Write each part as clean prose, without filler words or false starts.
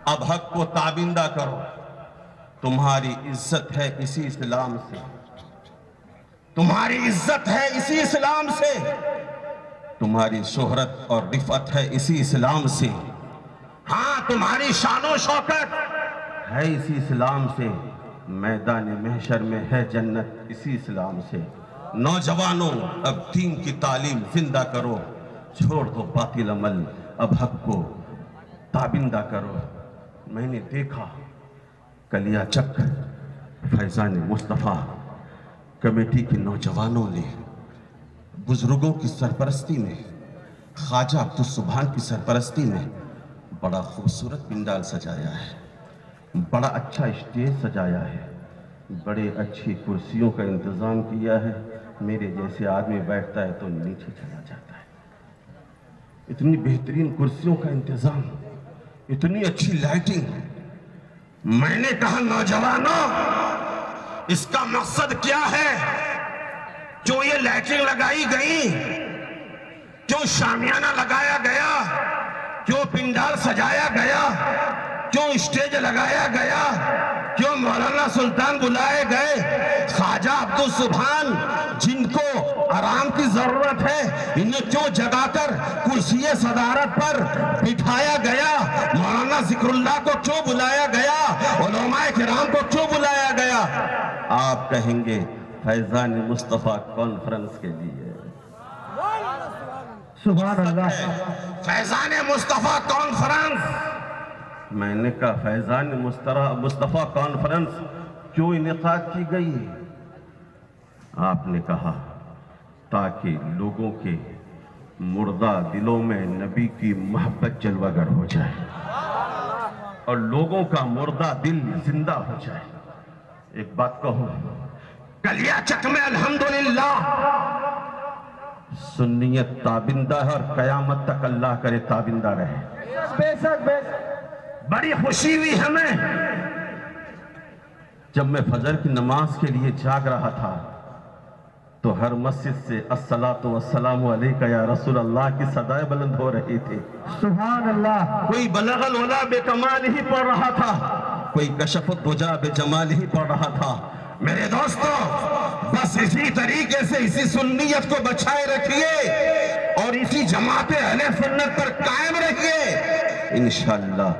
اب حق کو تابندہ کرو. تمہاری عزت ہے اسی اسلام سے. تمہاری عزت ہے اسی اسلام سے. تمہاری شہرت اور رفعت ہے اسی اسلام سے. ہاں تمہاری شان و شوکت ہے اسی اسلام سے. میدان محشر میں ہے جنت اسی اسلام سے. نوجوانوں اب دین کی تعلیم زندہ کرو. چھوڑ دو باطل عمل, اب حق کو تابندہ کرو. میں نے دیکھا کلیا چک فیضان مصطفیٰ کمیٹی کے نوجوانوں نے بزرگوں کی سرپرستی میں, خواجہ عبدالسبحان کی سرپرستی میں بڑا خوبصورت پنڈال سجایا ہے. بڑا اچھا اسٹیج سجایا ہے. بڑے اچھی کرسیوں کا انتظام کیا ہے. میرے جیسے آدمی بیٹھتا ہے تو نیچے چلا جاتا ہے. اتنی بہترین کرسیوں کا انتظام, اتنی اچھی لائٹنگ. میں نے کہا نوجوانوں اس کا مقصد کیا ہے؟ کیوں یہ لائٹنگ لگائی گئی؟ کیوں شامیانہ لگایا گیا؟ کیوں پنڈال سجایا گیا؟ کیوں اسٹیج لگایا گیا؟ کیوں مولانا سلطان بلائے گئے؟ خواجہ عبدالسبحان جن کو آرام کی ضرورت ہے انہیں کیوں جگا کر کرسی صدارت پر بٹھایا گیا؟ مولانا ذکر اللہ کو کیوں بلایا گیا؟ علماء کرام کو کیوں بلایا گیا؟ آپ کہیں گے فیضان مصطفیٰ کانفرنس کے لیے. سبحان اللہ. فیضان مصطفیٰ کانفرنس. میں نے کہا فیضان مصطفیٰ کانفرنس کیوں انعقاد کی گئی ہے؟ آپ نے کہا تاکہ لوگوں کے مردہ دلوں میں نبی کی محبت جلوہ گر ہو جائے اور لوگوں کا مردہ دل زندہ ہو جائے. ایک بات کہوں, کلیا چک میں الحمدللہ سنیت تابندہ ہے اور قیامت تک اللہ کرے تابندہ رہے. بے شک. بڑی خوشی ہوئی ہمیں جب میں فجر کی نماز کے لیے جاگ رہا تھا تو ہر مسجد سے الصلاۃ والسلام علیک یا رسول اللہ کی صدائیں بلند ہو رہی تھی. سبحان اللہ. کوئی بلغ العلا بکمال ہی پڑھ رہا تھا, کوئی کشف الدجا بجمال ہی پڑھ رہا تھا. میرے دوستو بس اسی طریقے سے اسی سنیت کو بچائے رکھیے اور اسی جماعت اہل سنت پر قائم رکھیے. انشاءاللہ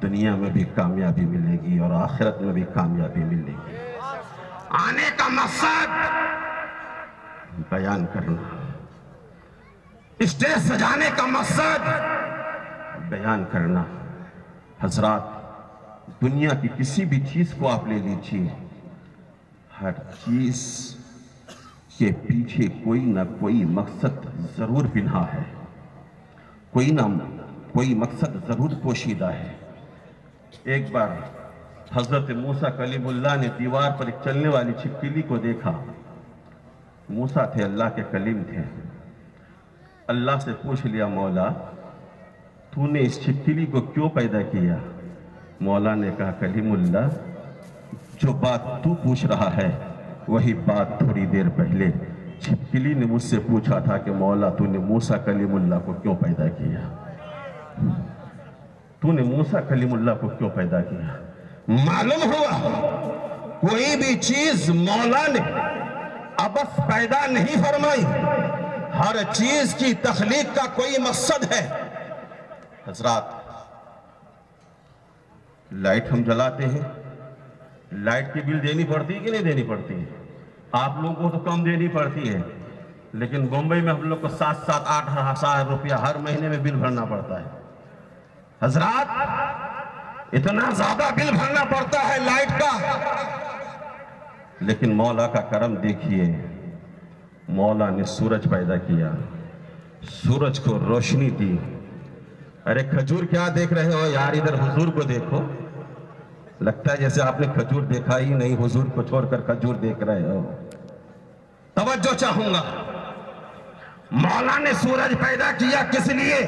دنیا میں بھی کامیابی ملے گی اور آخرت میں بھی کامیابی ملے گی. آنے کا مقصد بیان کرنا, اسٹیج سجانے کا مقصد بیان کرنا. حضرات دنیا کی کسی بھی چیز کو آپ لے لیجیے, ہر چیز کے پیچھے کوئی نہ کوئی مقصد ضرور پنہا ہے, کوئی نہ کوئی مقصد ضرور پوشیدہ ہے. ایک بار حضرت موسیٰ کلیم اللہ نے دیوار پر ایک چلنے والی چھپکلی کو دیکھا. موسیٰ تھے, اللہ کے کلیم تھے. اللہ سے پوچھ لیا مولا تو نے اس چھپکلی کو کیوں پیدا کیا؟ مولا نے کہا کلیم اللہ جو بات تو پوچھ رہا ہے وہی بات تھوڑی دیر پہلے چھپکلی نے مجھ سے پوچھا تھا کہ مولا تو نے موسیٰ کلیم اللہ کو کیوں پیدا کیا؟ تو نے موسیٰ کلیم اللہ کو کیوں پیدا کیا؟ معلوم ہوا کوئی بھی چیز مولا نے ابس پیدا نہیں فرمائی, ہر چیز کی تخلیق کا کوئی مقصد ہے. حضرات لائٹ ہم جلاتے ہیں, لائٹ کی بل دینی پڑتی ہے کہ نہیں دینی پڑتی ہے؟ آپ لوگوں کو تو کم دینی پڑتی ہے, لیکن بمبئی میں ہم لوگ کو 7-8 ہزار روپیہ ہر مہینے میں بل بھرنا پڑتا ہے. حضرات اتنا زیادہ بل بھرنا پڑتا ہے لائٹ کا, لیکن مولا کا کرم دیکھیے. مولا نے سورج پیدا کیا, سورج کو روشنی دی. ارے کھجور کیا دیکھ رہے ہو یار, ادھر حضور کو دیکھو. لگتا ہے جیسے آپ نے کھجور دیکھا ہی نہیں, حضور کو چھوڑ کر کھجور دیکھ رہے ہو. توجہ چاہوں گا, مولا نے سورج پیدا کیا کس لیے؟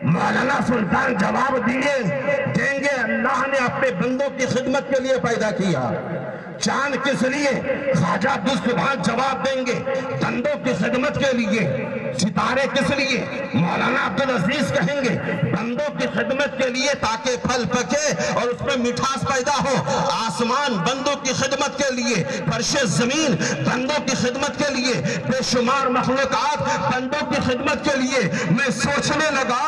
مولانا سلطان جواب دیں گے اللہ نے اپنے بندوں کی خدمت کے لیے پیدا کیا. چاند کس لیے؟ خواجہ عبدالسبحان جواب دیں گے بندوں کی خدمت کے لیے. ستارے کس لیے؟ مولانا عبدالعزیز کہیں گے بندوں کی خدمت کے لیے تاکہ پھل پکے اور اس میں مٹھاس پیدا ہو. آسمان بندوں کی خدمت کے لیے، فرش زمین بندوں کی خدمت کے لیے، بے شمار مخلوقات بندوں کی خدمت کے لیے. میں سوچنے لگا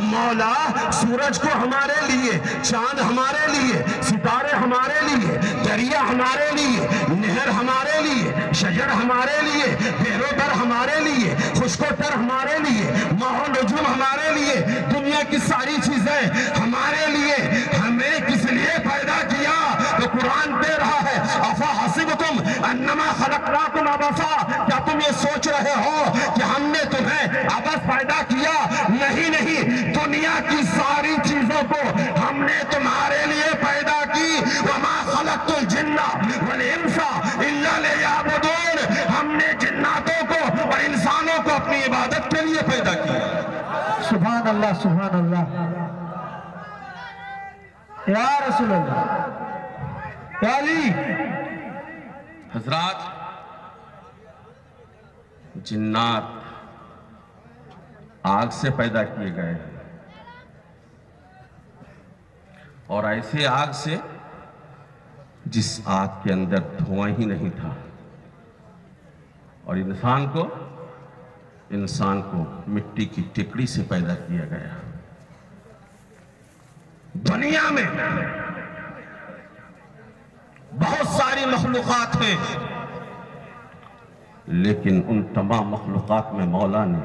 مولا سورج کو ہمارے لیے، چاند ہمارے لیے، ستارے ہمارے لیے، دریا ہمارے لیے، نہر ہمارے لیے، شجر ہمارے لیے، بحر و بر ہمارے لیے، خشک و تر ہمارے لیے، ماہ و نجوم ہمارے لیے، دنیا کی ساری چیزیں ہمارے لیے. ہمیں کس لیے پیدا کیا؟ تو قرآن دے رہا ہے افا حسبتم انما خلقناکم عبثا، کیا تم یہ سوچ رہے ہو کہ ہم نے تمہیں عبث پیدا کیا؟ نہیں، دنیا کی ساری چیزوں کو ہم نے تمہارے لیے پیدا کی. وما خلقت الجن والانس الا لیعبدون، ہم نے جناتوں کو اور انسانوں کو اپنی عبادت کے لیے پیدا کیا. سبحان اللہ سبحان اللہ. یا رسول اللہ یا علی. حضرات، جنات آگ سے پیدا کیے گئے اور ایسے آگ سے جس آگ کے اندر دھواں ہی نہیں تھا. اور انسان کو مٹی کی ٹکڑی سے پیدا کیا گیا. دنیا میں بہت ساری مخلوقات ہیں، لیکن ان تمام مخلوقات میں مولا نے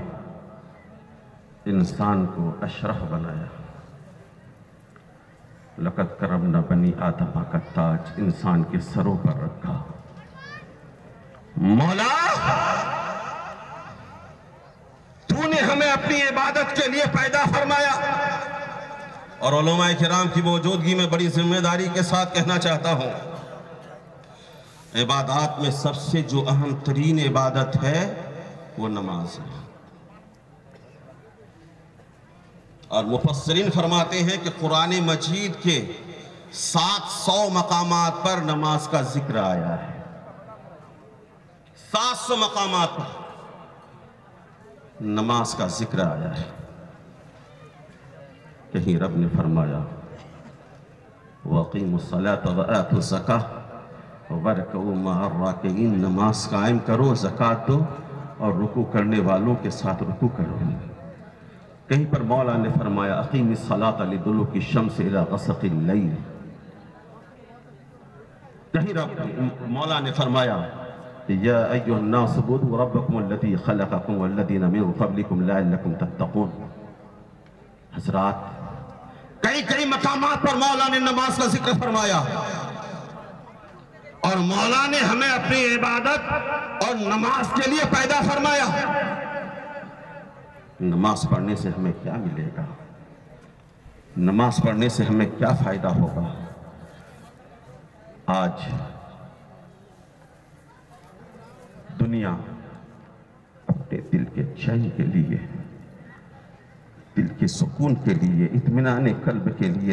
انسان کو اشرف بنایا. لقد کرمنا بنی آدم کا تاج انسان کے سروں پر رکھا. مولا تو نے ہمیں اپنی عبادت کے لیے پیدا فرمایا. اور علماء کرام کی موجودگی میں بڑی ذمہ داری کے ساتھ کہنا چاہتا ہوں، عبادات میں سب سے جو اہم ترین عبادت ہے وہ نماز ہے. اور مفسرین فرماتے ہیں کہ قرآن مجید کے 700 مقامات پر نماز کا ذکر آیا ہے. 700 مقامات پر نماز کا ذکر آیا ہے. کہیں رب نے فرمایا وَأَقِيمُوا الصَّلَاةَ وَآتُوا الزَّكَاةَ وَارْكَعُوا مَعَ الرَّاكِعِينَ، نماز قائم کرو، زکوٰۃ دو اور رکوع کرنے والوں کے ساتھ رکوع کرو. کہیں پر مولا نے فرمایا اقیم الصلاۃ لدلوک الشمس الی غسق اللیل. کہیں مولا نے فرمایا یا ایھا الناس اعبدوا ربکم الذی خلقکم والذین من قبلکم لعلکم تتقون. حضرات، کئی مقامات پر مولا نے نماز کا ذکر فرمایا اور مولا نے ہمیں اپنی عبادت اور نماز کے لیے پیدا فرمایا. نماز پڑھنے سے ہمیں کیا ملے گا؟ نماز پڑھنے سے ہمیں کیا فائدہ ہوگا؟ آج دنیا اپنے دل کے چین کے لیے، دل کے سکون کے لیے، اطمینان قلب کے لیے